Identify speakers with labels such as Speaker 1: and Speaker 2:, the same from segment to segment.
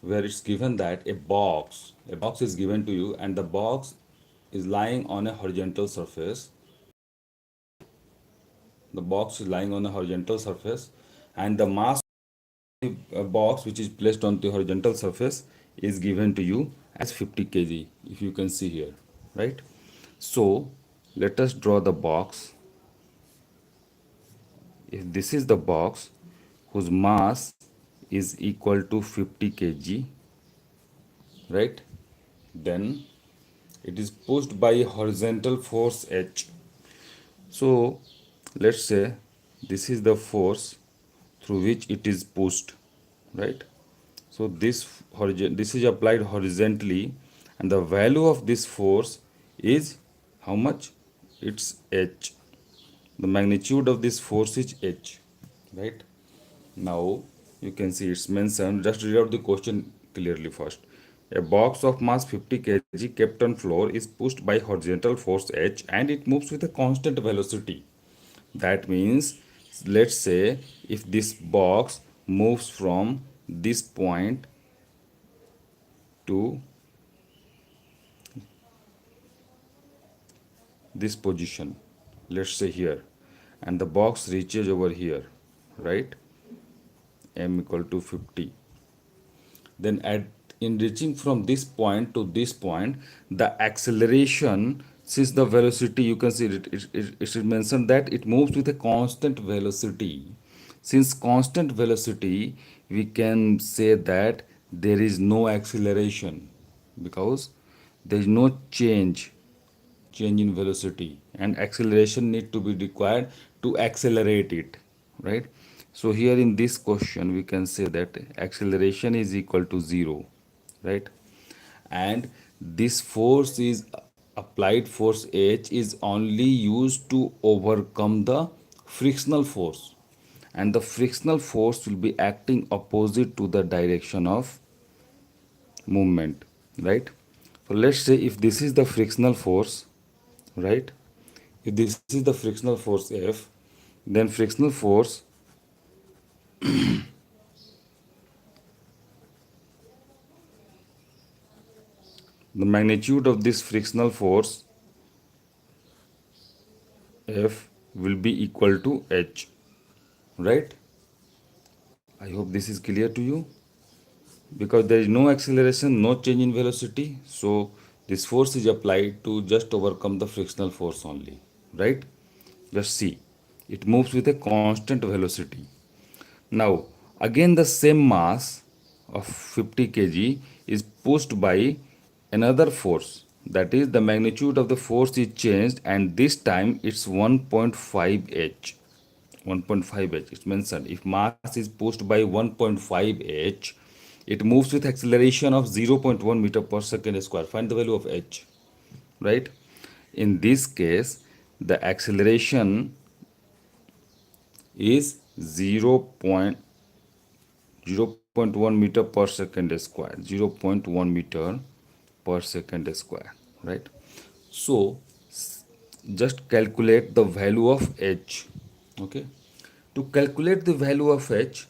Speaker 1: where it's given that a box is given to you, and the box is lying on a horizontal surface. The box is lying on a horizontal surface, and the mass of the box which is placed on the horizontal surface is given to you as 50 kg, if you can see here, right? So let us draw the box. If this is the box whose mass is equal to 50 kg, right, then it is pushed by a horizontal force H. So let's say this is the force through which it is pushed, right? So this is applied horizontally, and the value of this force is how much? It's H. The magnitude of this force is H, right? Now you can see it's mentioned. Just read out the question clearly first. A box of mass 50 kg kept on floor is pushed by horizontal force H, and it moves with a constant velocity. That means, let's say if this box moves from this point to this position, let's say here, and the box reaches over here, right? M equal to 50. Then at in reaching from this point to this point, the acceleration, since the velocity, you can see it is mentioned that it moves with a constant velocity. Since constant velocity, we can say that there is no acceleration, because there is no change in velocity, and acceleration need to be required to accelerate it, right? So here in this question we can say that acceleration is equal to 0, right? And this force is applied force H is only used to overcome the frictional force, and the frictional force will be acting opposite to the direction of movement, right? So let's say if this is the frictional force, right? If this is the frictional force F, then frictional force, the magnitude of this frictional force F will be equal to H, right? I hope this is clear to you, because there is no acceleration, no change in velocity. So this force is applied to just overcome the frictional force only, right? Just see, it moves with a constant velocity. Now, again the same mass of 50 kg is pushed by another force. That is, the magnitude of the force is changed, and this time it's 1.5 h. 1.5 h. It's mentioned if mass is pushed by 1.5 h, it moves with acceleration of 0.1 meter per second square. Find the value of h, right? In this case, the acceleration is 0.1 meter per second square, 0.1 meter per second square, right? So just calculate the value of h. Okay, to calculate the value of h,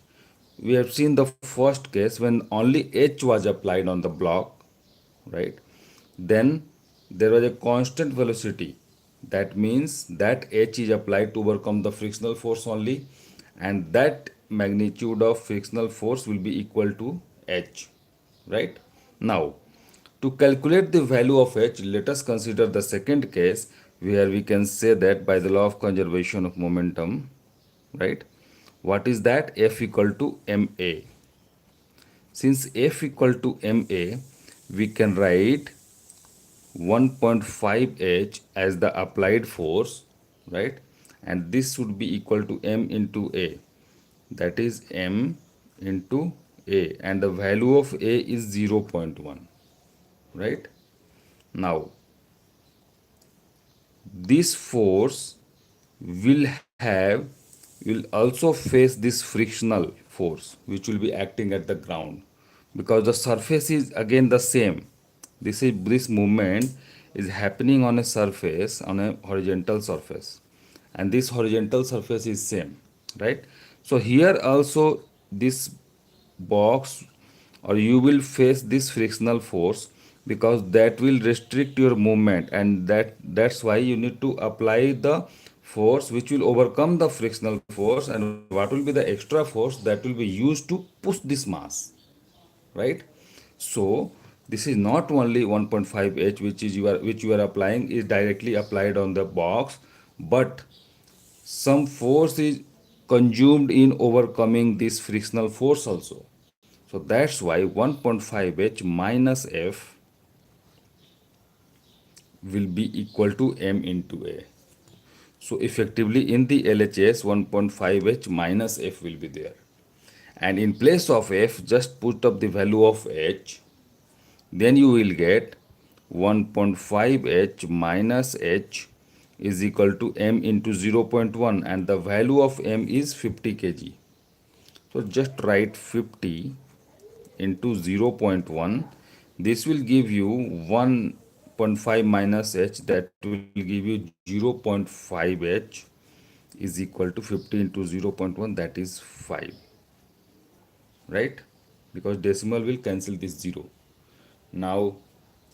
Speaker 1: we have seen the first case when only h was applied on the block, right? Then there was a constant velocity. That means that h is applied to overcome the frictional force only, and that magnitude of frictional force will be equal to h, right? Now, to calculate the value of h, let us consider the second case, where we can say that by the law of conservation of momentum, right? What is that? F equal to ma. Since F equal to ma, we can write 1.5 h as the applied force, right? And this should be equal to m into a. That is m into a, and the value of a is 0.1, right? Now, this force will have will also face this frictional force which will be acting at the ground, because the surface is again the same. This movement is happening on a surface, on a horizontal surface, and this horizontal surface is same, right? So here also this box or you will face this frictional force, because that will restrict your movement, and that's why you need to apply the force which will overcome the frictional force. And what will be the extra force that will be used to push this mass, right? So this is not only 1.5 h which you are applying is directly applied on the box, but some force is consumed in overcoming this frictional force also. So that's why 1.5h minus f will be equal to m into a. So effectively in the LHS 1.5h minus f will be there. And in place of f, just put up the value of h. Then you will get 1.5h minus h is equal to m into 0.1, and the value of m is 50 kg. So just write 50 into 0.1. This will give you 1.5 minus h, that will give you 0.5h is equal to 50 into 0.1, that is 5, right? Because decimal will cancel this 0. Now,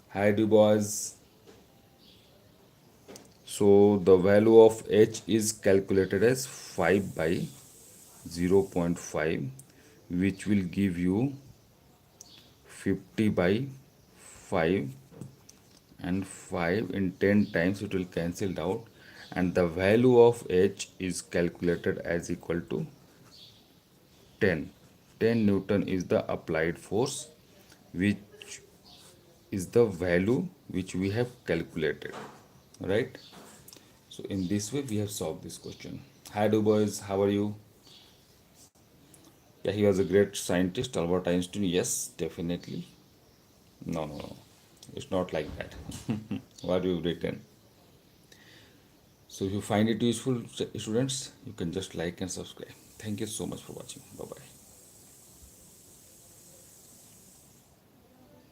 Speaker 1: hi do boys. So the value of h is calculated as 5 by 0.5, which will give you 50 by 5, and 5 in 10 times it will cancel out, and the value of h is calculated as equal to 10. 10 Newton is the applied force, which is the value which we have calculated, right? So in this way we have solved this question. Hi do boys, how are you? Yeah, he was a great scientist, Albert Einstein. Yes, definitely. No, no, no, it's not like that. What you've written. So if you find it useful, students, you can just like and subscribe. Thank you so much for watching. Bye bye.